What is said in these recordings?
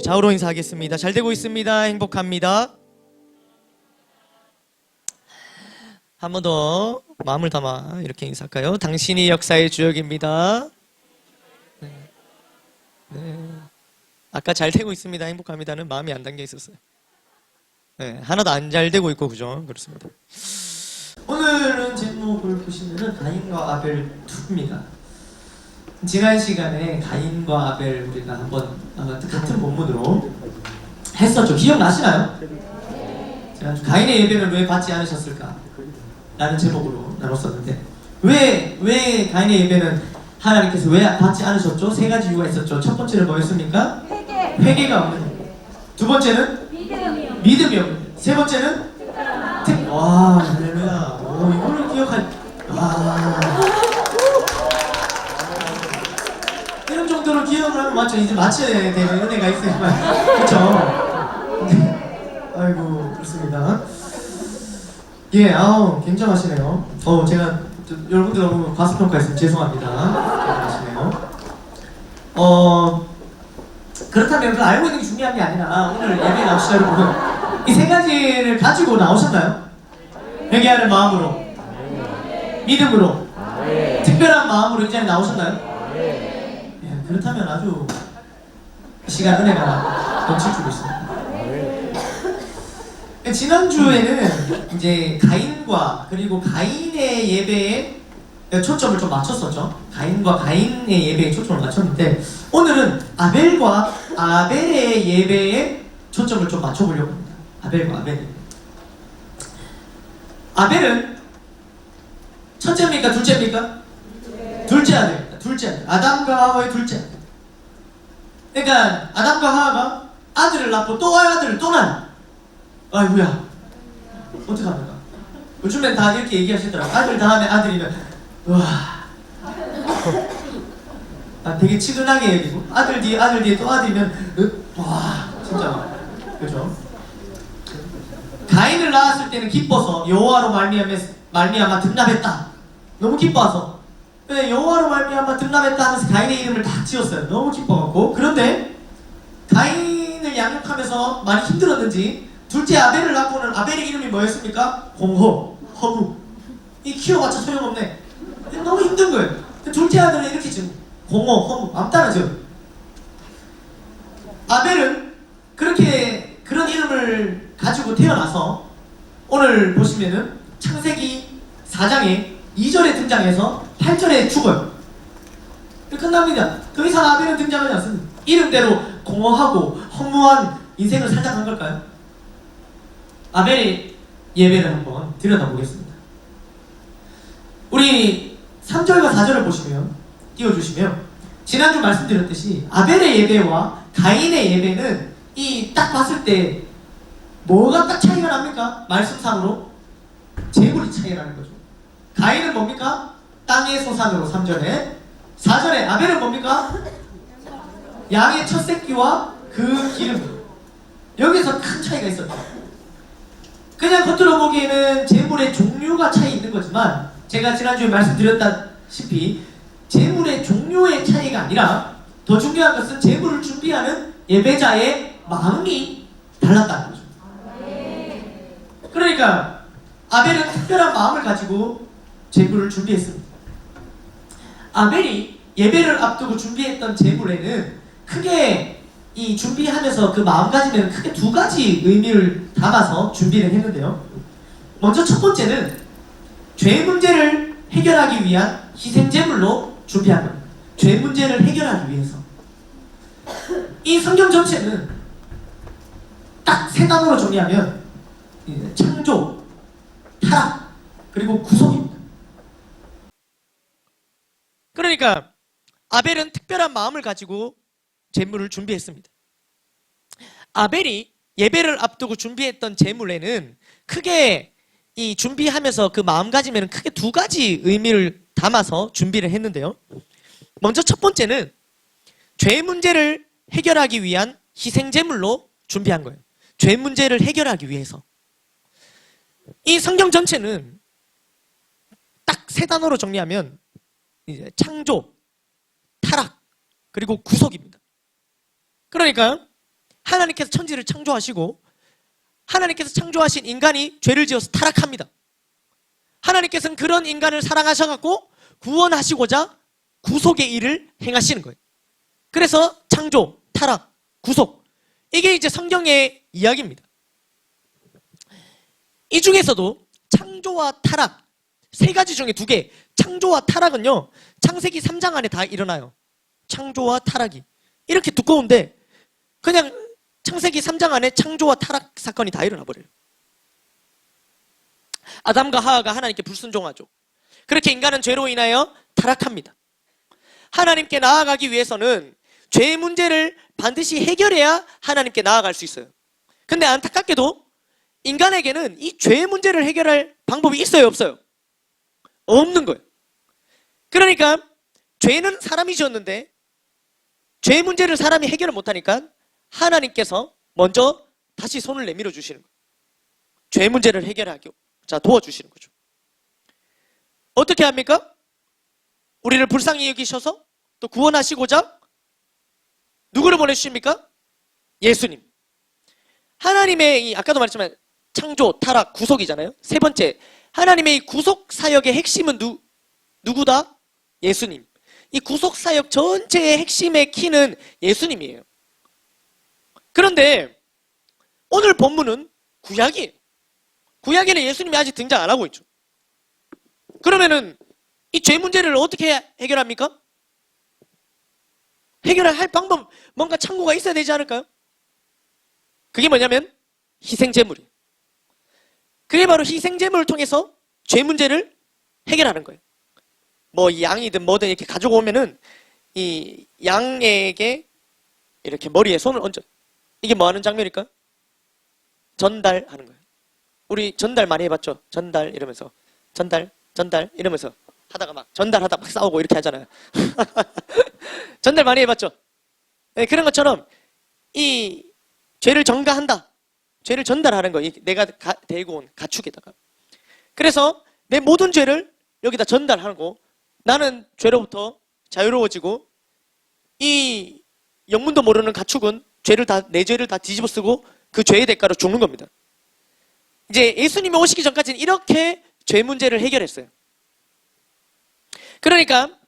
좌우로 인사하겠습니다. 잘 되고 있습니다. 행복합니다. 한 번 더 마음을 담아 이렇게 인사할까요? 당신이 역사의 주역입니다. 네. 아까 잘 되고 있습니다. 행복합니다는 마음이 안 담겨 있었어요. 네, 하나도 안 잘 되고 있고 그죠? 그렇습니다. 오늘은 제목을 보시면은 가인과 아벨 2입니다. 지난 시간에 가인과 아벨 우리가 한번 같은 본문으로 했었죠. 기억나시나요? 제가 가인의 예배는 왜 받지 않으셨을까? 라는 제목으로 나눴었는데 왜 가인의 예배는 하나님께서 왜 받지 않으셨죠? 세 가지 이유가 있었죠. 첫 번째는 뭐였습니까? 회개가 없는. 두 번째는 믿음이 없는. 세 번째는 와, 할렐루야. 오, 이거를 기억할. 와. 이런 정도로 기억을 하면 맞죠? 이제 맞춰야 되는 은혜가 있어요. 그렇죠? 아이고, 그렇습니다. 예, 아우, 굉장하시네요. 제가 여러분들 너무 과소평가했으면 죄송합니다. 굉장하시네요. 그렇다면 그 알고 있는 게 중요한 게 아니라 오늘 예배 나오신 여러분 이 세 가지를 가지고 나오셨나요? 회개하는 마음으로, 믿음으로, 특별한 마음으로 이 자리에 나오셨나요? 예, 그렇다면 아주 시간 은혜가 넘치고 있습니다. 지난주에는 이제 가인과 그리고 가인의 예배에 초점을 좀 맞췄었죠. 가인과 가인의 예배에 초점을 맞췄는데 오늘은 아벨과 아벨의 예배에 초점을 좀 맞춰보려고 합니다. 아벨과 아벨. 아벨은 첫째입니까? 둘째입니까? 둘째 아들입니다. 둘째 아들. 아담과 하와의 둘째 아들. 그러니까 아담과 하와가 아들을 낳고 또 아들을 또 낳아. 아이고야, 어떡합니까? 요즘엔 다 이렇게 얘기하시더라고요. 아들 다음에 아들이면 우와, 되게 치근하게 얘기고 아들 뒤에 또 아들이면 와, 진짜 그죠? 가인을 낳았을 때는 기뻐서 여호와로 말미암아 등남했다. 너무 기뻐서. 근데 여호와로 말미암아 등남했다 하면서 가인의 이름을 딱 지었어요. 너무 기뻐갖고. 그런데 가인을 양육하면서 많이 힘들었는지 둘째 아벨을 낳고는 아벨의 이름이 뭐였습니까? 공허, 허무. 이 키워봤자 소용없네. 너무 힘든 거예요. 둘째 아들은 이렇게 지금 공허, 허무, 암따라죠. 아벨은 그런 이름을 가지고 태어나서 오늘 보시면은 창세기 4장에 2절에 등장해서 8절에 죽어요. 끝납니다. 더 이상 아벨은 등장하지 않습니다. 이름대로 공허하고 허무한 인생을 살아간 걸까요? 아벨의 예배를 한번 들여다보겠습니다. 우리 3절과 4절을 보시면 띄워주시면 지난주 말씀드렸듯이 아벨의 예배와 가인의 예배는 이 딱 봤을 때 뭐가 딱 차이가 납니까? 말씀상으로 재물이 차이가 나는 거죠. 가인은 뭡니까? 땅의 소산으로 3절에 4절에 아벨은 뭡니까? 양의 첫 새끼와 그 기름. 여기서 큰 차이가 있었죠. 그냥 겉으로 보기에는 재물의 종류가 차이 있는 거지만 제가 지난주에 말씀드렸다시피 재물의 종류의 차이가 아니라 더 중요한 것은 재물을 준비하는 예배자의 마음이 달랐다는 거죠. 그러니까 아벨은 특별한 마음을 가지고 재물을 준비했습니다. 아벨이 예배를 앞두고 준비했던 재물에는 크게 이 준비하면서 그 마음가짐에는 크게 두 가지 의미를 담아서 준비를 했는데요. 먼저 첫 번째는 죄 문제를 해결하기 위한 희생제물로 준비한 겁니다. 죄 문제를 해결하기 위해서. 이 성경 전체는 딱 세 단어로 정리하면 창조, 타락, 그리고 구속입니다. 그러니까 아벨은 특별한 마음을 가지고 제물을 준비했습니다. 아벨이 예배를 앞두고 준비했던 제물에는 크게 이 준비하면서 그 마음가짐에는 크게 두 가지 의미를 담아서 준비를 했는데요. 먼저 첫 번째는 죄 문제를 해결하기 위한 희생제물로 준비한 거예요. 죄 문제를 해결하기 위해서. 이 성경 전체는 딱 세 단어로 정리하면 이제 창조, 타락, 그리고 구속입니다. 그러니까 하나님께서 천지를 창조하시고 하나님께서 창조하신 인간이 죄를 지어서 타락합니다. 하나님께서는 그런 인간을 사랑하셔갖고 구원하시고자 구속의 일을 행하시는 거예요. 그래서 창조, 타락, 구속, 이게 이제 성경의 이야기입니다. 이 중에서도 창조와 타락, 세 가지 중에 두 개, 창조와 타락은요 창세기 3장 안에 다 일어나요. 창조와 타락이 이렇게 두꺼운데 그냥 창세기 3장 안에 창조와 타락 사건이 다 일어나 버려요. 아담과 하와가 하나님께 불순종하죠. 그렇게 인간은 죄로 인하여 타락합니다. 하나님께 나아가기 위해서는 죄의 문제를 반드시 해결해야 하나님께 나아갈 수 있어요. 근데 안타깝게도 인간에게는 이 죄의 문제를 해결할 방법이 있어요, 없어요? 없는 거예요. 그러니까 죄는 사람이 지었는데 죄의 문제를 사람이 해결을 못하니까 하나님께서 먼저 다시 손을 내밀어 주시는 거예요. 죄의 문제를 해결하기 도와주시는 거죠. 어떻게 합니까? 우리를 불쌍히 여기셔서 또 구원하시고자 누구를 보내주십니까? 예수님. 하나님의 아까도 말했지만 창조, 타락, 구속이잖아요. 세 번째, 하나님의 이 구속 사역의 핵심은 누구다? 예수님. 이 구속 사역 전체의 핵심의 키는 예수님이에요. 그런데 오늘 본문은 구약이에요. 구약에는 예수님이 아직 등장 안 하고 있죠. 그러면은 이 죄 문제를 어떻게 해결합니까? 해결할 방법, 뭔가 창구가 있어야 되지 않을까요? 그게 뭐냐면 희생제물이에요. 그게 바로 희생제물을 통해서 죄 문제를 해결하는 거예요. 뭐 양이든 뭐든 이렇게 가지고 오면은 이 양에게 이렇게 머리에 손을 얹어요. 이게 뭐 하는 장면일까요? 전달하는 거예요. 우리 전달 많이 해봤죠? 전달 이러면서 전달 이러면서 하다가 막 전달하다 막 싸우고 이렇게 하잖아요. 전달 많이 해봤죠? 네, 그런 것처럼 이 죄를 전가한다. 죄를 전달하는 거예요. 내가 데리고 온 가축에다가. 그래서 내 모든 죄를 여기다 전달하고 나는 죄로부터 자유로워지고 이 영문도 모르는 가축은 내 죄를 다 뒤집어 쓰고 그 죄의 대가로 죽는 겁니다. 이제 예수님이 오시기 전까지는 이렇게 죄 문제를 해결했어요. 그러니까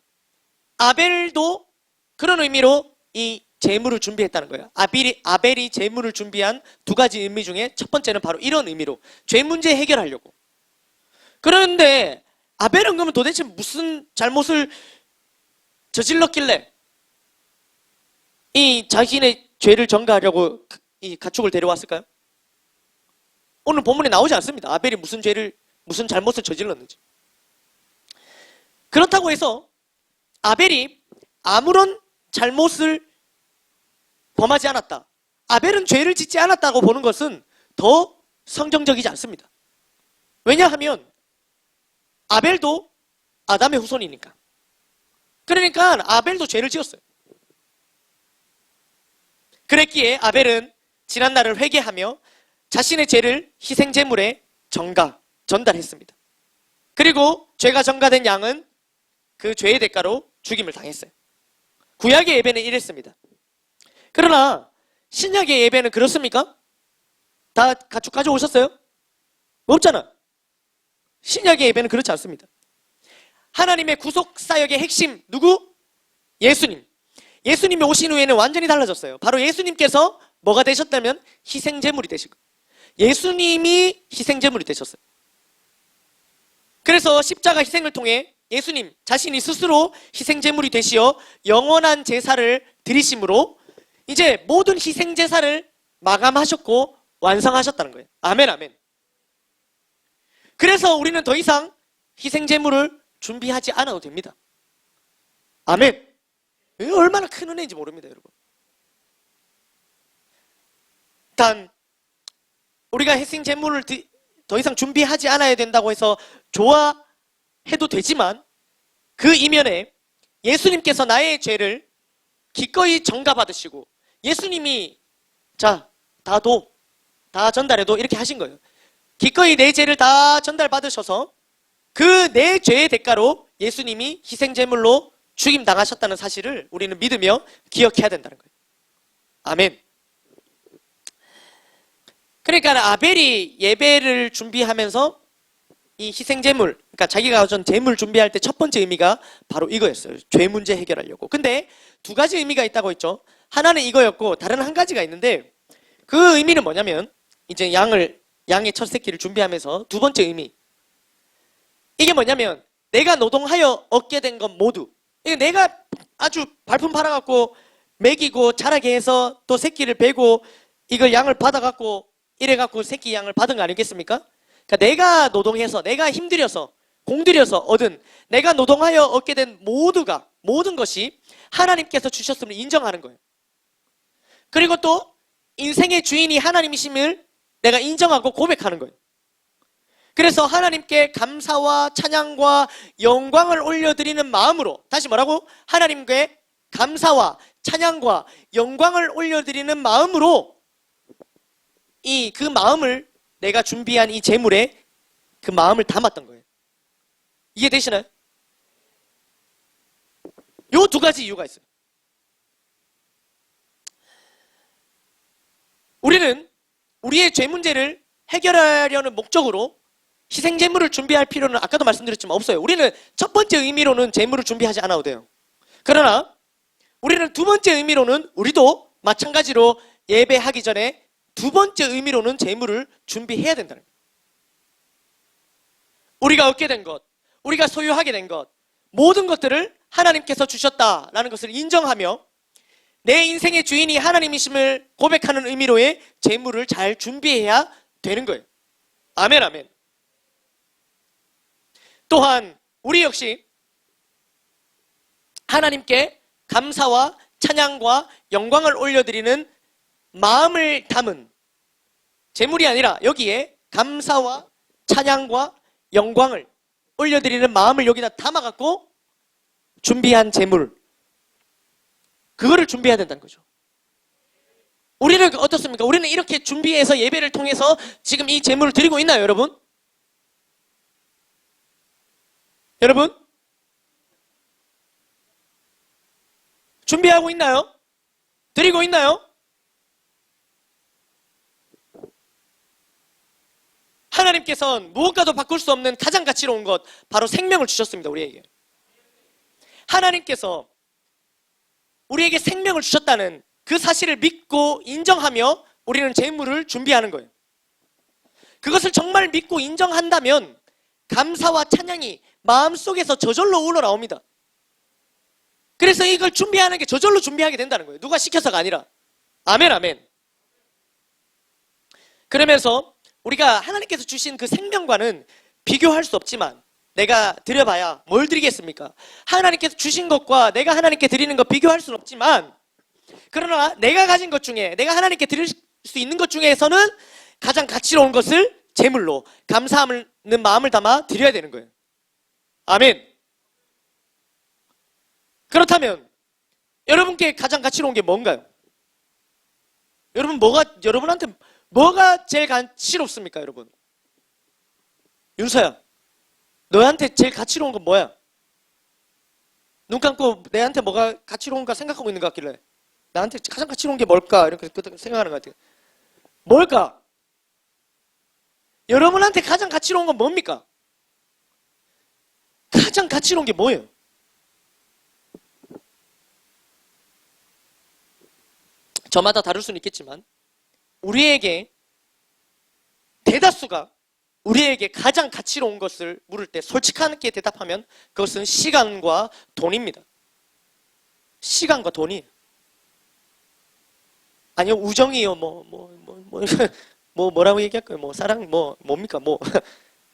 아벨도 그런 의미로 이 제물을 준비했다는 거예요. 아벨이 제물을 준비한 두 가지 의미 중에 첫 번째는 바로 이런 의미로 죄 문제 해결하려고. 그런데 아벨은 그러면 도대체 무슨 잘못을 저질렀길래 이 자신의 죄를 전가하려고 이 가축을 데려왔을까요? 오늘 본문에 나오지 않습니다. 아벨이 무슨 잘못을 저질렀는지. 그렇다고 해서 아벨이 아무런 잘못을 범하지 않았다. 아벨은 죄를 짓지 않았다고 보는 것은 더 성경적이지 않습니다. 왜냐하면 아벨도 아담의 후손이니까. 그러니까 아벨도 죄를 지었어요. 그랬기에 아벨은 지난날을 회개하며 자신의 죄를 희생제물에 전달했습니다. 그리고 죄가 전가된 양은 그 죄의 대가로 죽임을 당했어요. 구약의 예배는 이랬습니다. 그러나 신약의 예배는 그렇습니까? 다 가축 가져오셨어요? 없잖아. 신약의 예배는 그렇지 않습니다. 하나님의 구속 사역의 핵심 누구? 예수님. 예수님이 오신 후에는 완전히 달라졌어요. 바로 예수님께서 뭐가 되셨다면 희생제물이 되신 거예요. 예수님이 희생제물이 되셨어요. 그래서 십자가 희생을 통해 예수님 자신이 스스로 희생제물이 되시어 영원한 제사를 드리심으로 이제 모든 희생제사를 마감하셨고 완성하셨다는 거예요. 아멘, 아멘. 그래서 우리는 더 이상 희생제물을 준비하지 않아도 됩니다. 아멘. 얼마나 큰 은혜인지 모릅니다, 여러분. 단 우리가 희생제물을 더 이상 준비하지 않아야 된다고 해서 좋아해도 되지만 그 이면에 예수님께서 나의 죄를 기꺼이 전가받으시고 예수님이 다 전달해도 이렇게 하신 거예요. 기꺼이 내 죄를 다 전달받으셔서 그 내 죄의 대가로 예수님이 희생제물로 죽임당하셨다는 사실을 우리는 믿으며 기억해야 된다는 거예요. 아멘. 그러니까 아벨이 예배를 준비하면서 이 희생제물, 그러니까 자기가 가져온 제물 준비할 때 첫 번째 의미가 바로 이거였어요. 죄 문제 해결하려고. 근데 두 가지 의미가 있다고 했죠. 하나는 이거였고 다른 한 가지가 있는데 그 의미는 뭐냐면 이제 양의 첫 새끼를 준비하면서 두 번째 의미. 이게 뭐냐면 내가 노동하여 얻게 된 것 모두. 이게 내가 아주 발품 팔아갖고 먹이고 자라게 해서 또 새끼를 베고 이걸 양을 받아갖고 이래갖고 새끼 양을 받은 거 아니겠습니까? 그러니까 내가 노동해서 내가 힘들여서 공들여서 얻은 내가 노동하여 얻게 된 모든 것이 하나님께서 주셨음을 인정하는 거예요. 그리고 또 인생의 주인이 하나님이심을 내가 인정하고 고백하는 거예요. 그래서 하나님께 감사와 찬양과 영광을 올려드리는 마음으로, 다시 뭐라고? 하나님께 감사와 찬양과 영광을 올려드리는 마음으로 그 마음을 내가 준비한 이 제물에 그 마음을 담았던 거예요. 이해되시나요? 요 두 가지 이유가 있어요. 우리는 우리의 죄 문제를 해결하려는 목적으로 희생제물을 준비할 필요는 아까도 말씀드렸지만 없어요. 우리는 첫 번째 의미로는 제물을 준비하지 않아도 돼요. 그러나 우리는 두 번째 의미로는 우리도 마찬가지로 예배하기 전에 두 번째 의미로는 제물을 준비해야 된다는 거예요. 우리가 얻게 된 것, 우리가 소유하게 된 것, 모든 것들을 하나님께서 주셨다라는 것을 인정하며 내 인생의 주인이 하나님이심을 고백하는 의미로의 제물을 잘 준비해야 되는 거예요. 아멘, 아멘. 또한 우리 역시 하나님께 감사와 찬양과 영광을 올려드리는 마음을 담은 제물이 아니라 여기에 감사와 찬양과 영광을 올려드리는 마음을 여기다 담아갖고 준비한 제물, 그거를 준비해야 된다는 거죠. 우리는 어떻습니까? 우리는 이렇게 준비해서 예배를 통해서 지금 이 제물을 드리고 있나요, 여러분? 여러분? 준비하고 있나요? 드리고 있나요? 하나님께서는 무엇과도 바꿀 수 없는 가장 가치로운 것, 바로 생명을 주셨습니다, 우리에게. 하나님께서 우리에게 생명을 주셨다는 그 사실을 믿고 인정하며 우리는 제물을 준비하는 거예요. 그것을 정말 믿고 인정한다면 감사와 찬양이 마음속에서 저절로 우러나옵니다. 그래서 이걸 준비하는 게 저절로 준비하게 된다는 거예요. 누가 시켜서가 아니라. 아멘, 아멘. 그러면서 우리가 하나님께서 주신 그 생명과는 비교할 수 없지만 내가 드려봐야 뭘 드리겠습니까? 하나님께서 주신 것과 내가 하나님께 드리는 것 비교할 수는 없지만, 그러나 내가 가진 것 중에 내가 하나님께 드릴 수 있는 것 중에서는 가장 가치로운 것을 제물로 감사하는 마음을 담아 드려야 되는 거예요. 아멘. 그렇다면 여러분께 가장 가치로운 게 뭔가요? 여러분한테 뭐가 제일 가치롭습니까, 여러분? 윤서야, 너한테 제일 가치로운 건 뭐야? 눈 감고 내한테 뭐가 가치로운가 생각하고 있는 것 같길래 나한테 가장 가치로운 게 뭘까? 이렇게 생각하는 것 같아요. 뭘까? 여러분한테 가장 가치로운 건 뭡니까? 가장 가치로운 게 뭐예요? 저마다 다를 수는 있겠지만 우리에게 대다수가 우리에게 가장 가치로운 것을 물을 때 솔직하게 대답하면 그것은 시간과 돈입니다. 시간과 돈이에요. 아니요, 우정이요, 뭐라고 얘기할까요? 사랑, 뭡니까?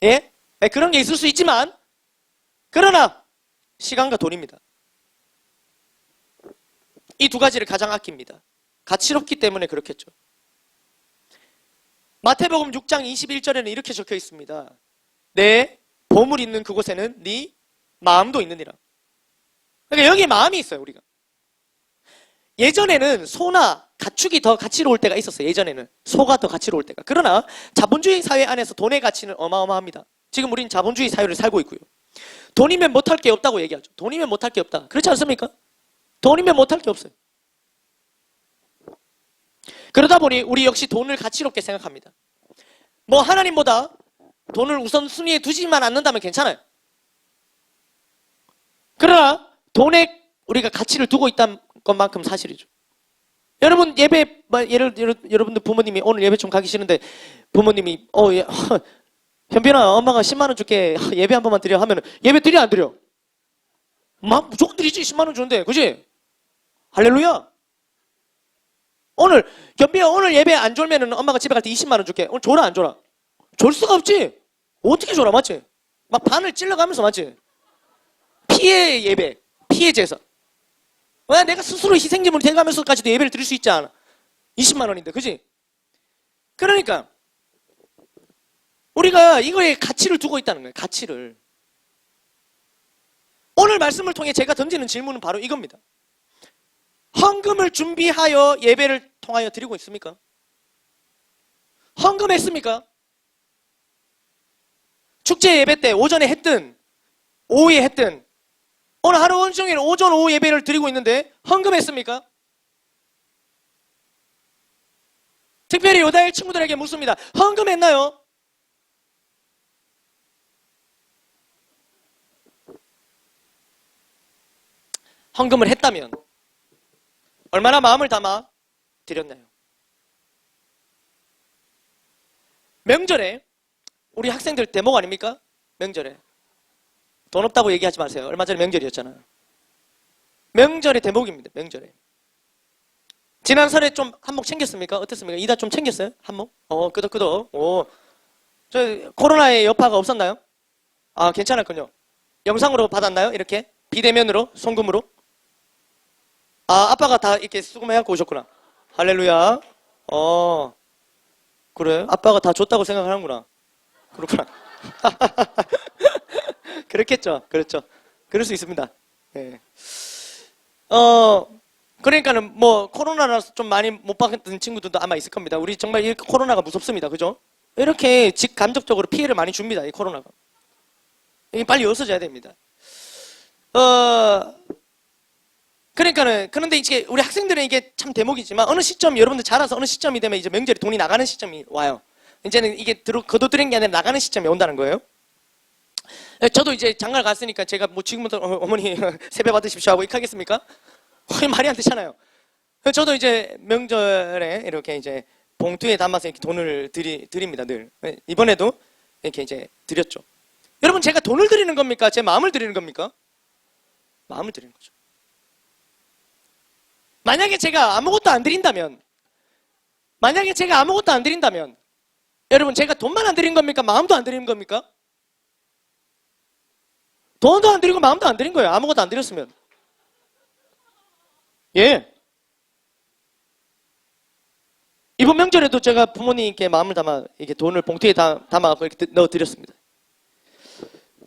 예? 그런 게 있을 수 있지만, 그러나, 시간과 돈입니다. 이 두 가지를 가장 아낍니다. 가치롭기 때문에 그렇겠죠. 마태복음 6장 21절에는 이렇게 적혀 있습니다. 내 보물 있는 그곳에는 네 마음도 있느니라. 그러니까 여기에 마음이 있어요, 우리가. 예전에는 소나 가축이 더 가치로울 때가 있었어요. 예전에는 소가 더 가치로울 때가. 그러나 자본주의 사회 안에서 돈의 가치는 어마어마합니다. 지금 우린 자본주의 사회를 살고 있고요. 돈이면 못할 게 없다고 얘기하죠. 돈이면 못할 게 없다. 그렇지 않습니까? 돈이면 못할 게 없어요. 그러다 보니 우리 역시 돈을 가치롭게 생각합니다. 뭐 하나님보다 돈을 우선순위에 두지만 않는다면 괜찮아요. 그러나 돈에 우리가 가치를 두고 있다는 것만큼 사실이죠. 여러분 예배 여러분들 부모님이 오늘 예배 좀 가기 싫은데 부모님이 현빈아 엄마가 10만 원 줄게 예배 한 번만 드려 하면 예배 드려 안 드려? 막 무조건 드리지. 10만 원 주는데 그지? 할렐루야. 오늘 현빈아 오늘 예배 안 졸면은 엄마가 집에 갈 때 20만 원 줄게. 오늘 줘라 안 줘라? 줄 수가 없지. 어떻게 줘라 맞지? 막 반을 찔러가면서 맞지? 피해 예배, 피해 제사. 왜 내가 스스로 희생제물이 돼가면서까지도 예배를 드릴 수 있지 않아? 20만 원인데, 그지? 그러니까 우리가 이거에 가치를 두고 있다는 거예요. 가치를. 오늘 말씀을 통해 제가 던지는 질문은 바로 이겁니다. 헌금을 준비하여 예배를 통하여 드리고 있습니까? 헌금했습니까? 축제 예배 때 오전에 했든 오후에 했든 오늘 하루 온종일 오전 오후 예배를 드리고 있는데 헌금했습니까? 특별히 요다일 친구들에게 묻습니다. 헌금했나요? 헌금을 했다면 얼마나 마음을 담아 드렸나요? 명절에 우리 학생들 대목 아닙니까? 명절에 돈 없다고 얘기하지 마세요. 얼마 전에 명절이었잖아요. 명절의 대목입니다. 명절에 지난 설에 좀 한몫 챙겼습니까? 어땠습니까? 이다 좀 챙겼어요? 한몫? 끄덕끄덕. 저 코로나의 여파가 없었나요? 아 괜찮았군요. 영상으로 받았나요? 이렇게 비대면으로 송금으로? 아 아빠가 다 이렇게 수금해갖고 오셨구나. 할렐루야. 그래 아빠가 다 줬다고 생각하는구나. 그렇구나. 그렇겠죠. 그렇죠. 그럴 수 있습니다. 네. 그러니까는 뭐 코로나라서 좀 많이 못 받은 친구들도 아마 있을 겁니다. 우리 정말 이 코로나가 무섭습니다. 그죠? 이렇게 직간접적으로 피해를 많이 줍니다. 이 코로나가. 이게 빨리 없어져야 됩니다. 그러니까는 그런데 이제 우리 학생들은 이게 참 대목이지만 어느 시점 여러분들 자라서 어느 시점이 되면 이제 명절에 돈이 나가는 시점이 와요. 이제는 이게 거둬들인 게 아니라 나가는 시점이 온다는 거예요. 저도 이제 장가를 갔으니까 제가 뭐 지금부터 어머니 세배 받으십시오 하고 이렇게 하겠습니까? 말이 안 되잖아요. 저도 이제 명절에 이렇게 이제 봉투에 담아서 이렇게 돈을 드립니다, 늘. 이번에도 이렇게 이제 드렸죠. 여러분, 제가 돈을 드리는 겁니까? 제 마음을 드리는 겁니까? 마음을 드리는 거죠. 만약에 제가 아무것도 안 드린다면, 여러분, 제가 돈만 안 드린 겁니까? 마음도 안 드리는 겁니까? 돈도 안 드리고 마음도 안 드린 거예요. 아무것도 안 드렸으면. 예. 이번 명절에도 제가 부모님께 마음을 담아 이게 돈을 봉투에 담아 이렇게 넣어 드렸습니다.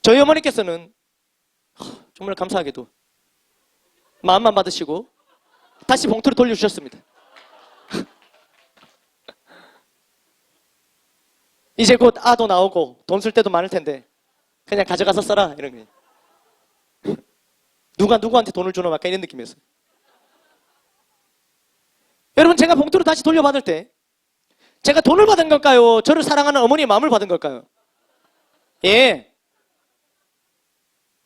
저희 어머니께서는 정말 감사하게도 마음만 받으시고 다시 봉투를 돌려주셨습니다. 이제 곧 아도 나오고 돈 쓸 때도 많을 텐데 그냥 가져가서 써라 이런 거예요. 누가 누구한테 돈을 주나 약간 이런 느낌이었어요. 여러분, 제가 봉투를 다시 돌려받을 때 제가 돈을 받은 걸까요? 저를 사랑하는 어머니의 마음을 받은 걸까요? 예.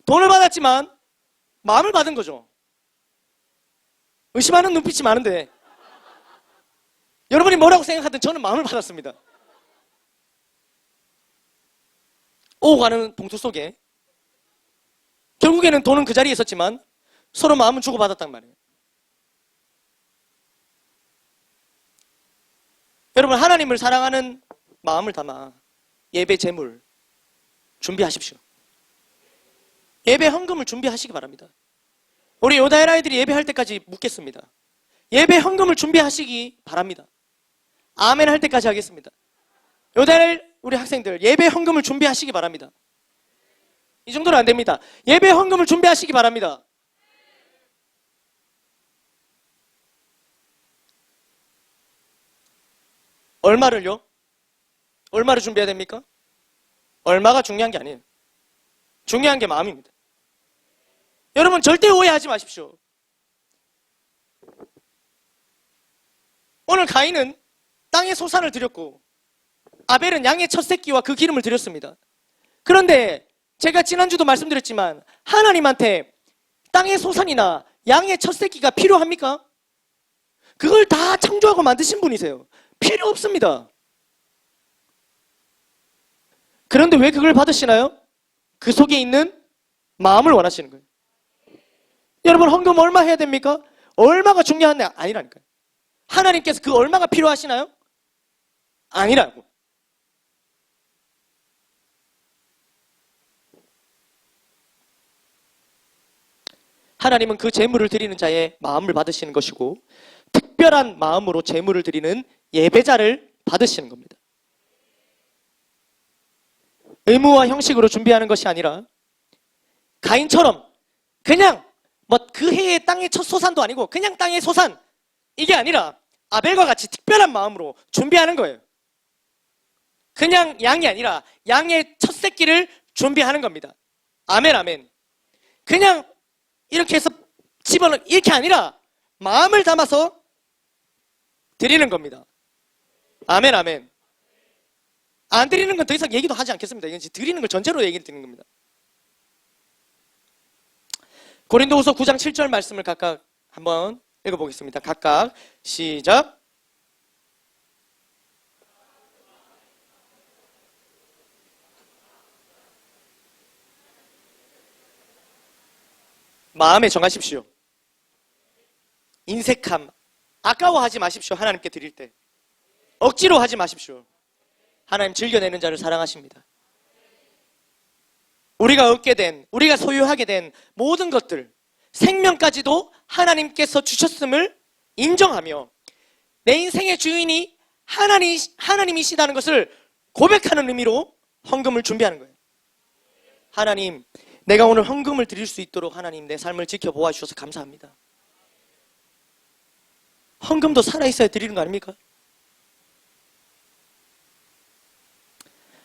돈을 받았지만 마음을 받은 거죠. 의심하는 눈빛이 많은데 여러분이 뭐라고 생각하든 저는 마음을 받았습니다. 오고 가는 봉투 속에 결국에는 돈은 그 자리에 있었지만 서로 마음은 주고받았단 말이에요. 여러분, 하나님을 사랑하는 마음을 담아 예배 제물 준비하십시오. 예배 헌금을 준비하시기 바랍니다. 우리 요다엘 아이들이 예배할 때까지 묻겠습니다. 예배 헌금을 준비하시기 바랍니다. 아멘 할 때까지 하겠습니다. 요다엘 우리 학생들 예배 헌금을 준비하시기 바랍니다. 이 정도는 안 됩니다. 예배 헌금을 준비하시기 바랍니다. 얼마를요? 얼마를 준비해야 됩니까? 얼마가 중요한 게 아니에요. 중요한 게 마음입니다. 여러분, 절대 오해하지 마십시오. 오늘 가인은 땅에 소산을 드렸고 아벨은 양의 첫 새끼와 그 기름을 드렸습니다. 그런데 제가 지난주도 말씀드렸지만 하나님한테 땅의 소산이나 양의 첫 새끼가 필요합니까? 그걸 다 창조하고 만드신 분이세요. 필요 없습니다. 그런데 왜 그걸 받으시나요? 그 속에 있는 마음을 원하시는 거예요. 여러분, 헌금 얼마 해야 됩니까? 얼마가 중요한 게 아니라니까요. 하나님께서 그 얼마가 필요하시나요? 아니라고. 하나님은 그 제물을 드리는 자의 마음을 받으시는 것이고 특별한 마음으로 제물을 드리는 예배자를 받으시는 겁니다. 의무와 형식으로 준비하는 것이 아니라 가인처럼 그냥 뭐 그 해의 땅의 첫 소산도 아니고 그냥 땅의 소산, 이게 아니라 아벨과 같이 특별한 마음으로 준비하는 거예요. 그냥 양이 아니라 양의 첫 새끼를 준비하는 겁니다. 아멘, 아멘. 그냥 이렇게 해서 집어넣는, 이렇게 아니라 마음을 담아서 드리는 겁니다. 아멘, 아멘. 안 드리는 건 더 이상 얘기도 하지 않겠습니다. 이건 드리는 걸 전제로 얘기를 드리는 겁니다. 고린도후서 9장 7절 말씀을 각각 한번 읽어보겠습니다. 각각 시작. 마음에 정하십시오. 인색함, 아까워하지 마십시오. 하나님께 드릴 때 억지로 하지 마십시오. 하나님 즐겨내는 자를 사랑하십니다. 우리가 얻게 된, 우리가 소유하게 된 모든 것들, 생명까지도 하나님께서 주셨음을 인정하며 내 인생의 주인이 하나님이시다는 것을 고백하는 의미로 헌금을 준비하는 거예요. 하나님, 내가 오늘 헌금을 드릴 수 있도록 하나님 내 삶을 지켜보아 주셔서 감사합니다. 헌금도 살아있어야 드리는 거 아닙니까?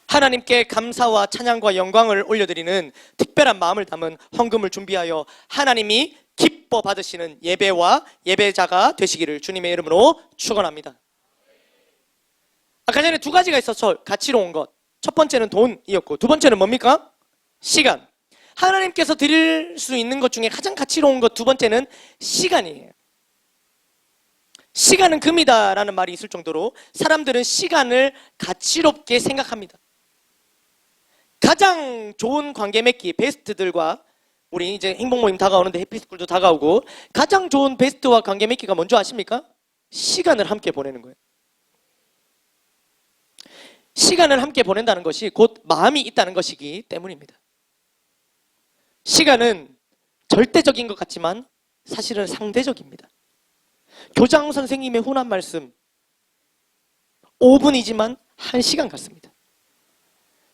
하나님께 감사와 찬양과 영광을 올려드리는 특별한 마음을 담은 헌금을 준비하여 하나님이 기뻐 받으시는 예배와 예배자가 되시기를 주님의 이름으로 축원합니다. 아까 전에 두 가지가 있어서 가치로운 것, 첫 번째는 돈이었고 두 번째는 뭡니까? 시간. 하나님께서 드릴 수 있는 것 중에 가장 가치로운 것 두 번째는 시간이에요. 시간은 금이다라는 말이 있을 정도로 사람들은 시간을 가치롭게 생각합니다. 가장 좋은 관계 맺기 베스트들과, 우리 이제 행복 모임 다가오는데 해피스쿨도 다가오고, 가장 좋은 베스트와 관계 맺기가 뭔지 아십니까? 시간을 함께 보내는 거예요. 시간을 함께 보낸다는 것이 곧 마음이 있다는 것이기 때문입니다. 시간은 절대적인 것 같지만 사실은 상대적입니다. 교장 선생님의 훈한 말씀 5분이지만 1시간 같습니다.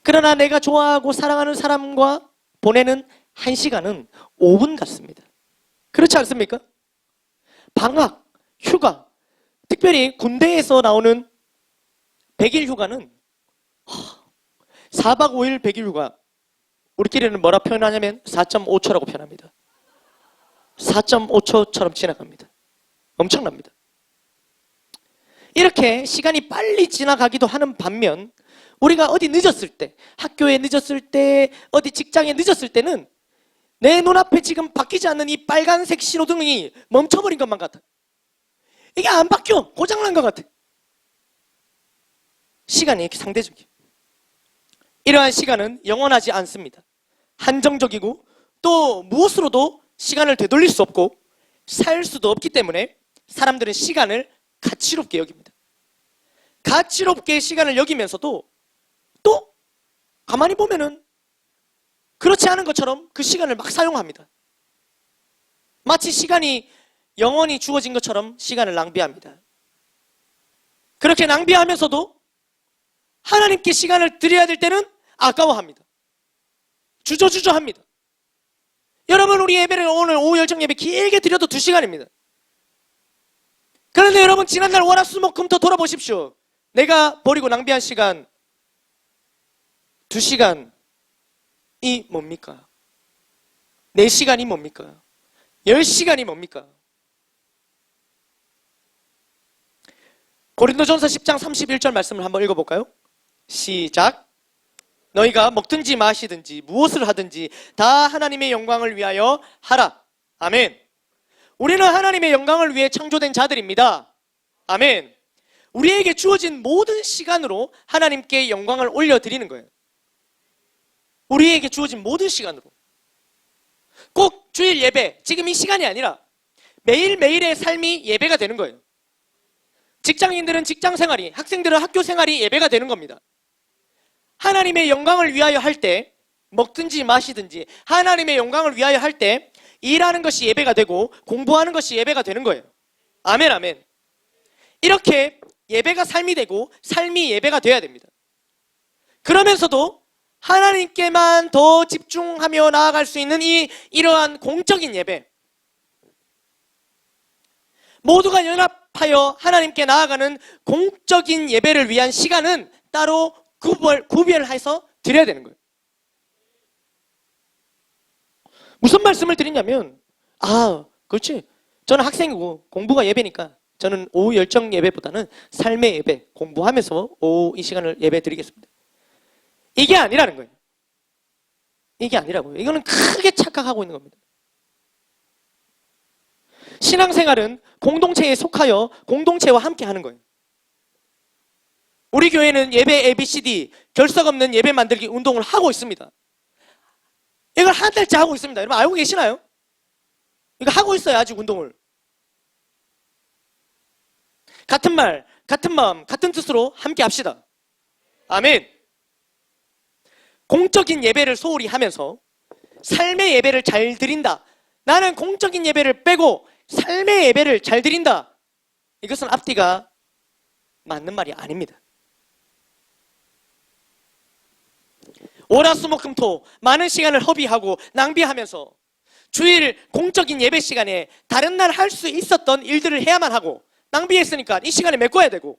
그러나 내가 좋아하고 사랑하는 사람과 보내는 1시간은 5분 같습니다. 그렇지 않습니까? 방학, 휴가, 특별히 군대에서 나오는 100일 휴가는 4박 5일 100일 휴가, 우리끼리는 뭐라 표현하냐면 4.5초라고 표현합니다. 4.5초처럼 지나갑니다. 엄청납니다. 이렇게 시간이 빨리 지나가기도 하는 반면 우리가 어디 늦었을 때, 학교에 늦었을 때, 어디 직장에 늦었을 때는 내 눈앞에 지금 바뀌지 않는 이 빨간색 신호등이 멈춰버린 것만 같아. 이게 안 바뀌어. 고장난 것 같아. 시간이 이렇게 상대적이에요. 이러한 시간은 영원하지 않습니다. 한정적이고 또 무엇으로도 시간을 되돌릴 수 없고 살 수도 없기 때문에 사람들은 시간을 가치롭게 여깁니다. 가치롭게 시간을 여기면서도 또 가만히 보면은 그렇지 않은 것처럼 그 시간을 막 사용합니다. 마치 시간이 영원히 주어진 것처럼 시간을 낭비합니다. 그렇게 낭비하면서도 하나님께 시간을 드려야 될 때는 아까워합니다. 주저주저합니다. 여러분, 우리 예배를 오늘 오후 열정 예배 길게 드려도 2시간입니다. 그런데 여러분, 지난날 월화수목금토 돌아보십시오. 내가 버리고 낭비한 시간 2시간이 뭡니까? 4시간이 뭡니까? 10시간이 뭡니까? 고린도전서 10장 31절 말씀을 한번 읽어볼까요? 시작. 너희가 먹든지 마시든지 무엇을 하든지 다 하나님의 영광을 위하여 하라. 아멘. 우리는 하나님의 영광을 위해 창조된 자들입니다. 아멘. 우리에게 주어진 모든 시간으로 하나님께 영광을 올려드리는 거예요. 우리에게 주어진 모든 시간으로. 꼭 주일 예배, 지금 이 시간이 아니라 매일매일의 삶이 예배가 되는 거예요. 직장인들은 직장 생활이, 학생들은 학교 생활이 예배가 되는 겁니다. 하나님의 영광을 위하여 할 때, 먹든지 마시든지 하나님의 영광을 위하여 할 때 일하는 것이 예배가 되고 공부하는 것이 예배가 되는 거예요. 아멘, 아멘. 이렇게 예배가 삶이 되고 삶이 예배가 되어야 됩니다. 그러면서도 하나님께만 더 집중하며 나아갈 수 있는 이러한 공적인 예배, 모두가 연합하여 하나님께 나아가는 공적인 예배를 위한 시간은 따로 구별해서 드려야 되는 거예요. 무슨 말씀을 드리냐면, 그렇지, 저는 학생이고 공부가 예배니까 저는 오후 열정 예배보다는 삶의 예배, 공부하면서 오후 이 시간을 예배 드리겠습니다. 이게 아니라는 거예요. 이게 아니라고요. 이거는 크게 착각하고 있는 겁니다. 신앙생활은 공동체에 속하여 공동체와 함께 하는 거예요. 우리 교회는 예배 ABCD 결석 없는 예배 만들기 운동을 하고 있습니다. 이걸 한 달째 하고 있습니다. 여러분 알고 계시나요? 이거 하고 있어요. 아직 운동을. 같은 말, 같은 마음, 같은 뜻으로 함께 합시다. 아멘. 공적인 예배를 소홀히 하면서 삶의 예배를 잘 드린다. 나는 공적인 예배를 빼고 삶의 예배를 잘 드린다. 이것은 앞뒤가 맞는 말이 아닙니다. 월화수목금토 많은 시간을 허비하고 낭비하면서 주일 공적인 예배 시간에 다른 날 할 수 있었던 일들을 해야만 하고 낭비했으니까 이 시간에 메꿔야 되고,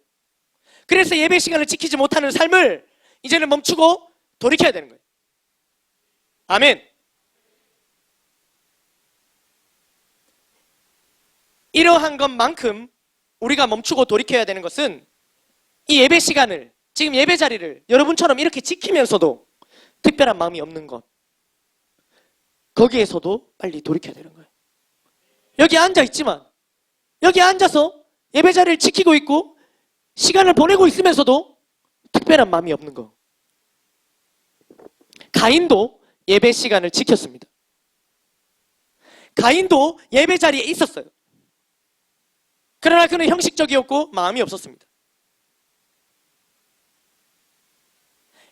그래서 예배 시간을 지키지 못하는 삶을 이제는 멈추고 돌이켜야 되는 거예요. 아멘. 이러한 것만큼 우리가 멈추고 돌이켜야 되는 것은 이 예배 시간을, 지금 예배 자리를 여러분처럼 이렇게 지키면서도 특별한 마음이 없는 것, 거기에서도 빨리 돌이켜야 되는 거예요. 여기 앉아있지만, 여기 앉아서 예배 자리를 지키고 있고 시간을 보내고 있으면서도 특별한 마음이 없는 거. 가인도 예배 시간을 지켰습니다. 가인도 예배 자리에 있었어요. 그러나 그는 형식적이었고 마음이 없었습니다.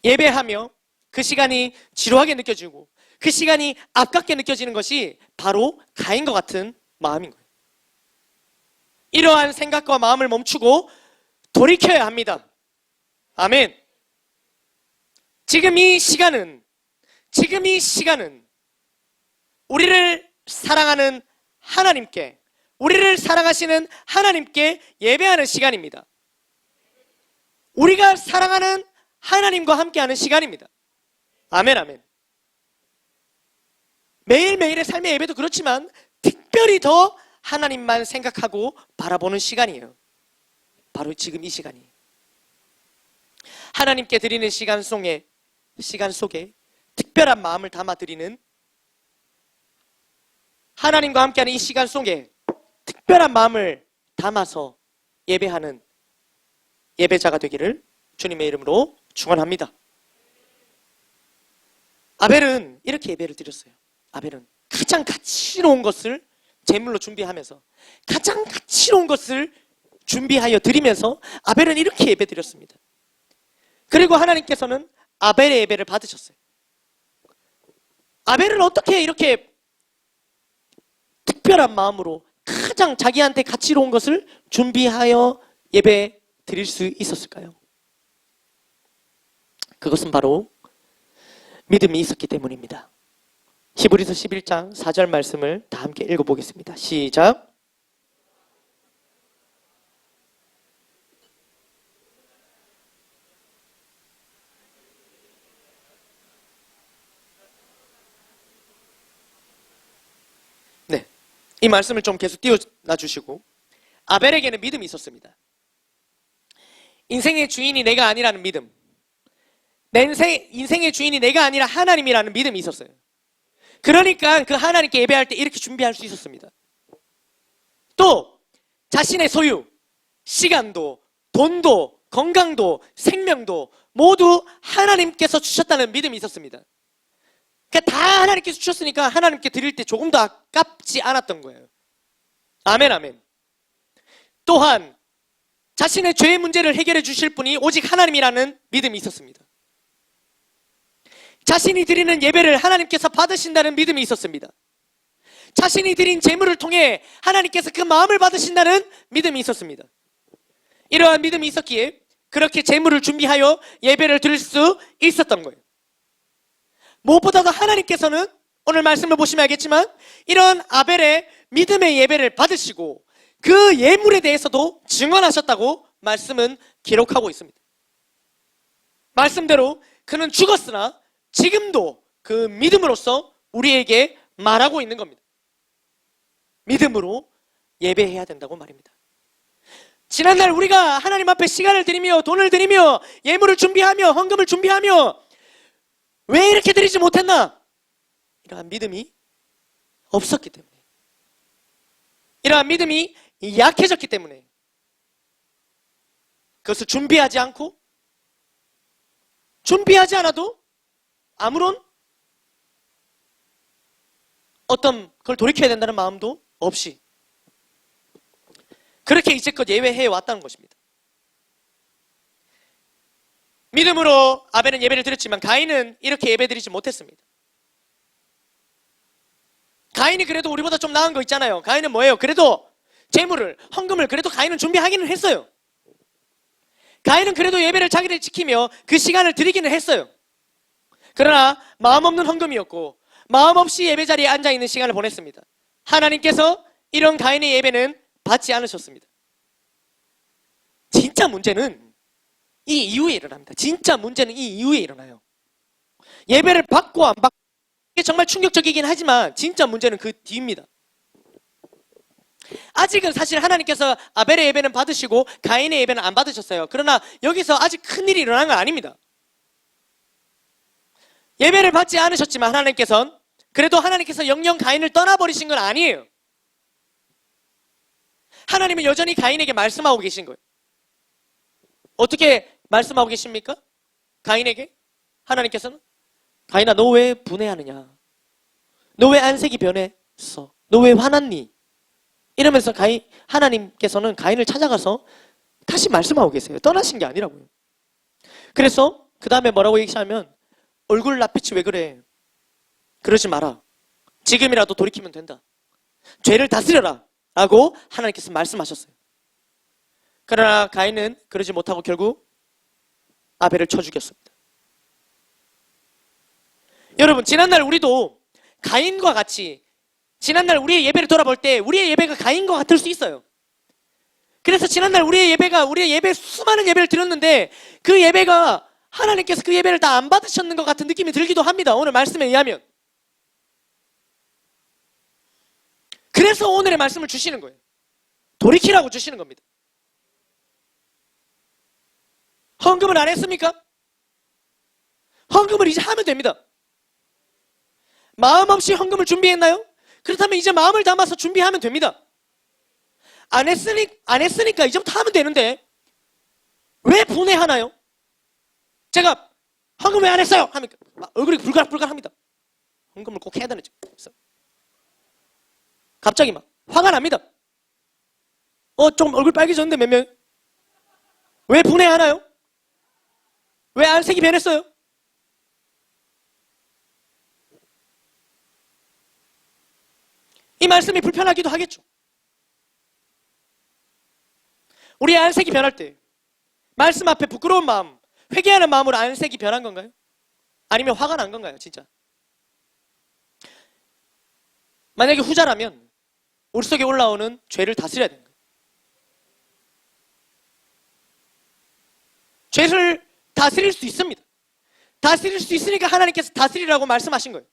예배하며 그 시간이 지루하게 느껴지고 그 시간이 아깝게 느껴지는 것이 바로 가인과 같은 마음인 거예요. 이러한 생각과 마음을 멈추고 돌이켜야 합니다. 아멘. 지금 이 시간은 우리를 사랑하는 하나님께, 우리를 사랑하시는 하나님께 예배하는 시간입니다. 우리가 사랑하는 하나님과 함께하는 시간입니다. 아멘, 아멘. 매일매일의 삶의 예배도 그렇지만 특별히 더 하나님만 생각하고 바라보는 시간이에요. 바로 지금 이 시간이. 하나님께 드리는 시간 속에 특별한 마음을 담아 드리는, 하나님과 함께하는 이 시간 속에 특별한 마음을 담아서 예배하는 예배자가 되기를 주님의 이름으로 축원합니다. 아벨은 이렇게 예배를 드렸어요. 아벨은 가장 가치로운 것을 제물로 준비하면서, 가장 가치로운 것을 준비하여 드리면서 아벨은 이렇게 예배 드렸습니다. 그리고 하나님께서는 아벨의 예배를 받으셨어요. 아벨은 어떻게 이렇게 특별한 마음으로 가장 자기한테 가치로운 것을 준비하여 예배 드릴 수 있었을까요? 그것은 바로 믿음이 있었기 때문입니다. 히브리서 11장 4절 말씀을 다 함께 읽어보겠습니다. 시작. 네, 이 말씀을 좀 계속 띄워놔 주시고, 아벨에게는 믿음이 있었습니다. 인생의 주인이 내가 아니라는 믿음, 내 인생의 주인이 내가 아니라 하나님이라는 믿음이 있었어요. 그러니까 그 하나님께 예배할 때 이렇게 준비할 수 있었습니다. 또 자신의 소유, 시간도, 돈도, 건강도, 생명도 모두 하나님께서 주셨다는 믿음이 있었습니다. 그러니까 다 하나님께서 주셨으니까 하나님께 드릴 때 조금도 아깝지 않았던 거예요. 아멘, 아멘. 또한 자신의 죄의 문제를 해결해 주실 분이 오직 하나님이라는 믿음이 있었습니다. 자신이 드리는 예배를 하나님께서 받으신다는 믿음이 있었습니다. 자신이 드린 제물을 통해 하나님께서 그 마음을 받으신다는 믿음이 있었습니다. 이러한 믿음이 있었기에 그렇게 제물을 준비하여 예배를 드릴 수 있었던 거예요. 무엇보다도 하나님께서는 오늘 말씀을 보시면 알겠지만 이런 아벨의 믿음의 예배를 받으시고 그 예물에 대해서도 증언하셨다고 말씀은 기록하고 있습니다. 말씀대로 그는 죽었으나 지금도 그 믿음으로써 우리에게 말하고 있는 겁니다. 믿음으로 예배해야 된다고 말입니다. 지난날 우리가 하나님 앞에 시간을 드리며 돈을 드리며 예물을 준비하며 헌금을 준비하며 왜 이렇게 드리지 못했나? 이러한 믿음이 없었기 때문에, 이러한 믿음이 약해졌기 때문에 그것을 준비하지 않고 준비하지 않아도 아무런 어떤 걸 돌이켜야 된다는 마음도 없이 그렇게 이제껏 예배해 왔다는 것입니다. 믿음으로 아벨은 예배를 드렸지만 가인은 이렇게 예배 드리지 못했습니다. 가인이 그래도 우리보다 좀 나은 거 있잖아요. 가인은 뭐예요? 그래도 제물을, 헌금을 그래도 가인은 준비하기는 했어요. 가인은 그래도 예배를 자기를 지키며 그 시간을 드리기는 했어요. 그러나 마음 없는 헌금이었고 마음 없이 예배 자리에 앉아있는 시간을 보냈습니다. 하나님께서 이런 가인의 예배는 받지 않으셨습니다. 진짜 문제는 이 이후에 일어납니다. 진짜 문제는 이 이후에 일어나요. 예배를 받고 안 받고 이게 정말 충격적이긴 하지만 진짜 문제는 그 뒤입니다. 아직은 사실 하나님께서 아벨의 예배는 받으시고 가인의 예배는 안 받으셨어요. 그러나 여기서 아직 큰일이 일어난 건 아닙니다. 예배를 받지 않으셨지만 하나님께서는 그래도 하나님께서 영영 가인을 떠나버리신 건 아니에요. 하나님은 여전히 가인에게 말씀하고 계신 거예요. 어떻게 말씀하고 계십니까? 가인에게 하나님께서는 가인아 너 왜 분해하느냐? 너 왜 안색이 변했어? 너 왜 화났니? 이러면서 하나님께서는 가인을 찾아가서 다시 말씀하고 계세요. 떠나신 게 아니라고요. 그래서 그 다음에 뭐라고 얘기하면 얼굴 낯빛이 왜 그래? 그러지 마라. 지금이라도 돌이키면 된다. 죄를 다스려라 라고 하나님께서 말씀하셨어요. 그러나 가인은 그러지 못하고 결국 아벨을 쳐 죽였습니다. 여러분 지난날 우리도 가인과 같이 지난날 우리의 예배를 돌아볼 때 우리의 예배가 가인과 같을 수 있어요. 그래서 지난날 우리의 예배 수많은 예배를 드렸는데 그 예배가 하나님께서 그 예배를 다 안 받으셨는 것 같은 느낌이 들기도 합니다. 오늘 말씀에 의하면. 그래서 오늘의 말씀을 주시는 거예요. 돌이키라고 주시는 겁니다. 헌금을 안 했습니까? 헌금을 이제 하면 됩니다. 마음 없이 헌금을 준비했나요? 그렇다면 이제 마음을 담아서 준비하면 됩니다. 안 했으니까 이제부터 하면 되는데 왜 분해하나요? 제가 헌금 왜 안 했어요? 하면 얼굴이 불가락불가락합니다. 헌금을 꼭 해야 되는 죠. 갑자기 막 화가 납니다. 좀 얼굴 빨개졌는데 몇 명? 왜 분해하나요? 왜 안색이 변했어요? 이 말씀이 불편하기도 하겠죠. 우리의 안색이 변할 때 말씀 앞에 부끄러운 마음, 회개하는 마음으로 안색이 변한 건가요? 아니면 화가 난 건가요? 진짜 만약에 후자라면 우리 속에 올라오는 죄를 다스려야 되는 거예요. 죄를 다스릴 수 있습니다. 다스릴 수 있으니까 하나님께서 다스리라고 말씀하신 거예요.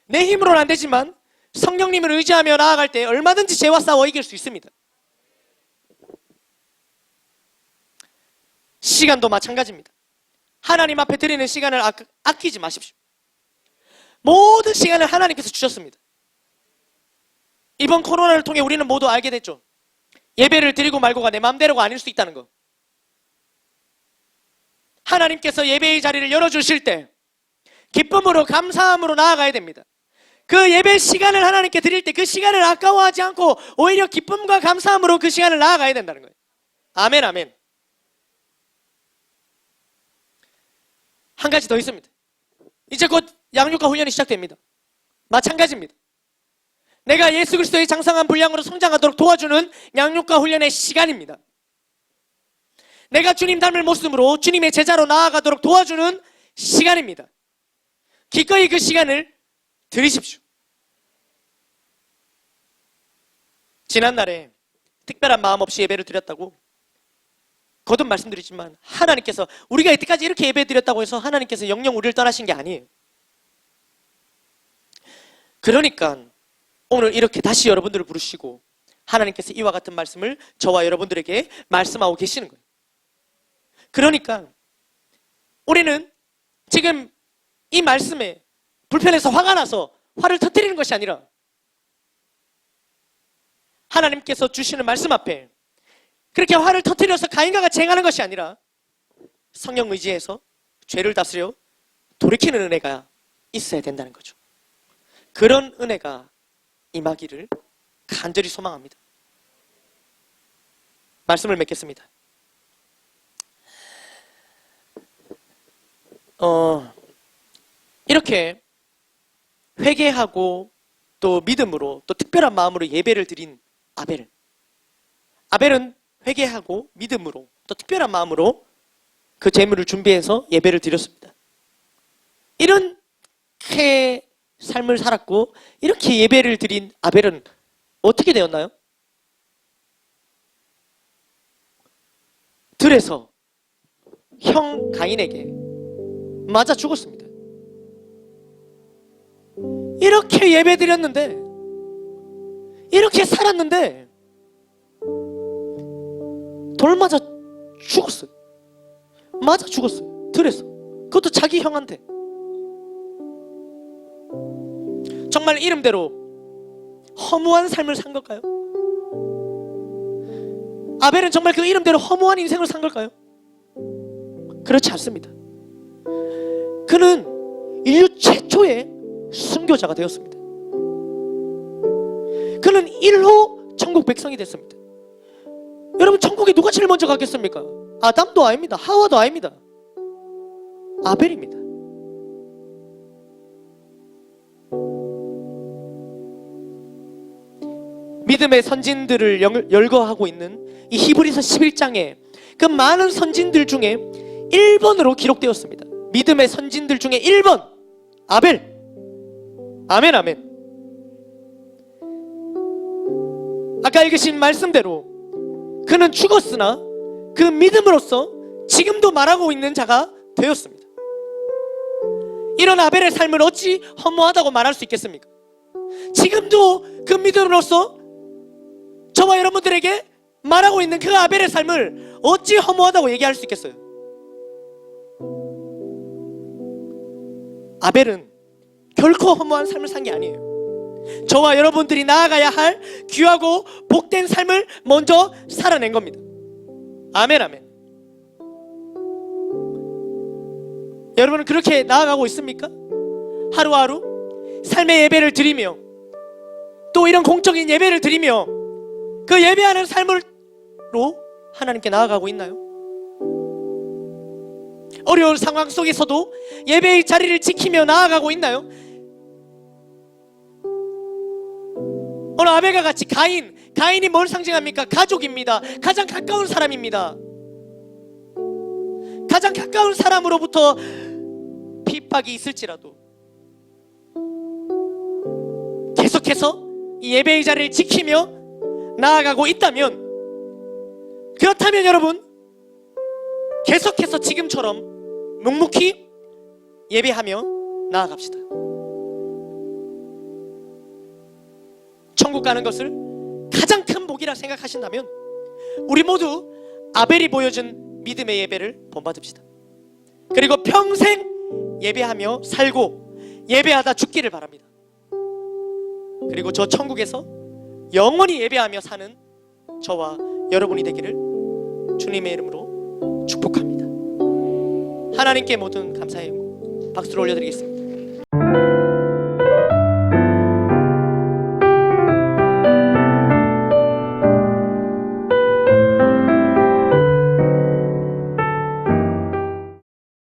내 힘으로는 안 되지만 성령님을 의지하며 나아갈 때 얼마든지 죄와 싸워 이길 수 있습니다. 시간도 마찬가지입니다. 하나님 앞에 드리는 시간을 아끼지 마십시오. 모든 시간을 하나님께서 주셨습니다. 이번 코로나를 통해 우리는 모두 알게 됐죠. 예배를 드리고 말고가 내 마음대로가 아닐 수 있다는 거. 하나님께서 예배의 자리를 열어주실 때 기쁨으로 감사함으로 나아가야 됩니다. 그 예배 시간을 하나님께 드릴 때 그 시간을 아까워하지 않고 오히려 기쁨과 감사함으로 그 시간을 나아가야 된다는 거예요. 아멘, 아멘. 한 가지 더 있습니다. 이제 곧 양육과 훈련이 시작됩니다. 마찬가지입니다. 내가 예수 그리스도의 장성한 분량으로 성장하도록 도와주는 양육과 훈련의 시간입니다. 내가 주님 닮을 모습으로 주님의 제자로 나아가도록 도와주는 시간입니다. 기꺼이 그 시간을 들이십시오. 지난날에 특별한 마음 없이 예배를 드렸다고 거듭 말씀드리지만 하나님께서 우리가 이때까지 이렇게 예배 드렸다고 해서 하나님께서 영영 우리를 떠나신 게 아니에요. 그러니까 오늘 이렇게 다시 여러분들을 부르시고 하나님께서 이와 같은 말씀을 저와 여러분들에게 말씀하고 계시는 거예요. 그러니까 우리는 지금 이 말씀에 불편해서 화가 나서 화를 터뜨리는 것이 아니라 하나님께서 주시는 말씀 앞에 그렇게 화를 터뜨려서 가인과 같이 행하는 것이 아니라 성령 의지해서 죄를 다스려 돌이키는 은혜가 있어야 된다는 거죠. 그런 은혜가 임하기를 간절히 소망합니다. 말씀을 맺겠습니다. 이렇게 회개하고 또 믿음으로 또 특별한 마음으로 예배를 드린 아벨은 회개하고 믿음으로 또 특별한 마음으로 그 제물을 준비해서 예배를 드렸습니다. 이렇게 삶을 살았고 이렇게 예배를 드린 아벨은 어떻게 되었나요? 들에서 형 가인에게 맞아 죽었습니다. 이렇게 예배 드렸는데 이렇게 살았는데 돌 맞아 죽었어요. 맞아 죽었어요. 들에서. 그것도 자기 형한테. 정말 이름대로 허무한 삶을 산 걸까요? 아벨은 정말 그 이름대로 허무한 인생을 산 걸까요? 그렇지 않습니다. 그는 인류 최초의 순교자가 되었습니다. 그는 1호 천국 백성이 됐습니다. 여러분, 천국에 누가 제일 먼저 가겠습니까? 아담도 아닙니다. 하와도 아닙니다. 아벨입니다. 믿음의 선진들을 열거하고 있는 이 히브리서 11장에 그 많은 선진들 중에 1번으로 기록되었습니다. 믿음의 선진들 중에 1번 아벨. 아멘, 아멘. 아까 읽으신 말씀대로 그는 죽었으나 그 믿음으로써 지금도 말하고 있는 자가 되었습니다. 이런 아벨의 삶을 어찌 허무하다고 말할 수 있겠습니까? 지금도 그 믿음으로써 저와 여러분들에게 말하고 있는 그 아벨의 삶을 어찌 허무하다고 얘기할 수 있겠어요? 아벨은 결코 허무한 삶을 산 게 아니에요. 저와 여러분들이 나아가야 할 귀하고 복된 삶을 먼저 살아낸 겁니다. 아멘, 아멘. 여러분은 그렇게 나아가고 있습니까? 하루하루 삶의 예배를 드리며 또 이런 공적인 예배를 드리며 그 예배하는 삶으로 하나님께 나아가고 있나요? 어려운 상황 속에서도 예배의 자리를 지키며 나아가고 있나요? 오늘 아벨과 같이 가인이 뭘 상징합니까? 가족입니다. 가장 가까운 사람입니다. 가장 가까운 사람으로부터 핍박이 있을지라도 계속해서 이 예배의 자리를 지키며 나아가고 있다면, 그렇다면 여러분 계속해서 지금처럼 묵묵히 예배하며 나아갑시다. 천국 가는 것을 가장 큰 복이라 생각하신다면 우리 모두 아벨이 보여준 믿음의 예배를 본받읍시다. 그리고 평생 예배하며 살고 예배하다 죽기를 바랍니다. 그리고 저 천국에서 영원히 예배하며 사는 저와 여러분이 되기를 주님의 이름으로 축복합니다. 하나님께 모든 감사의 박수를 올려드리겠습니다.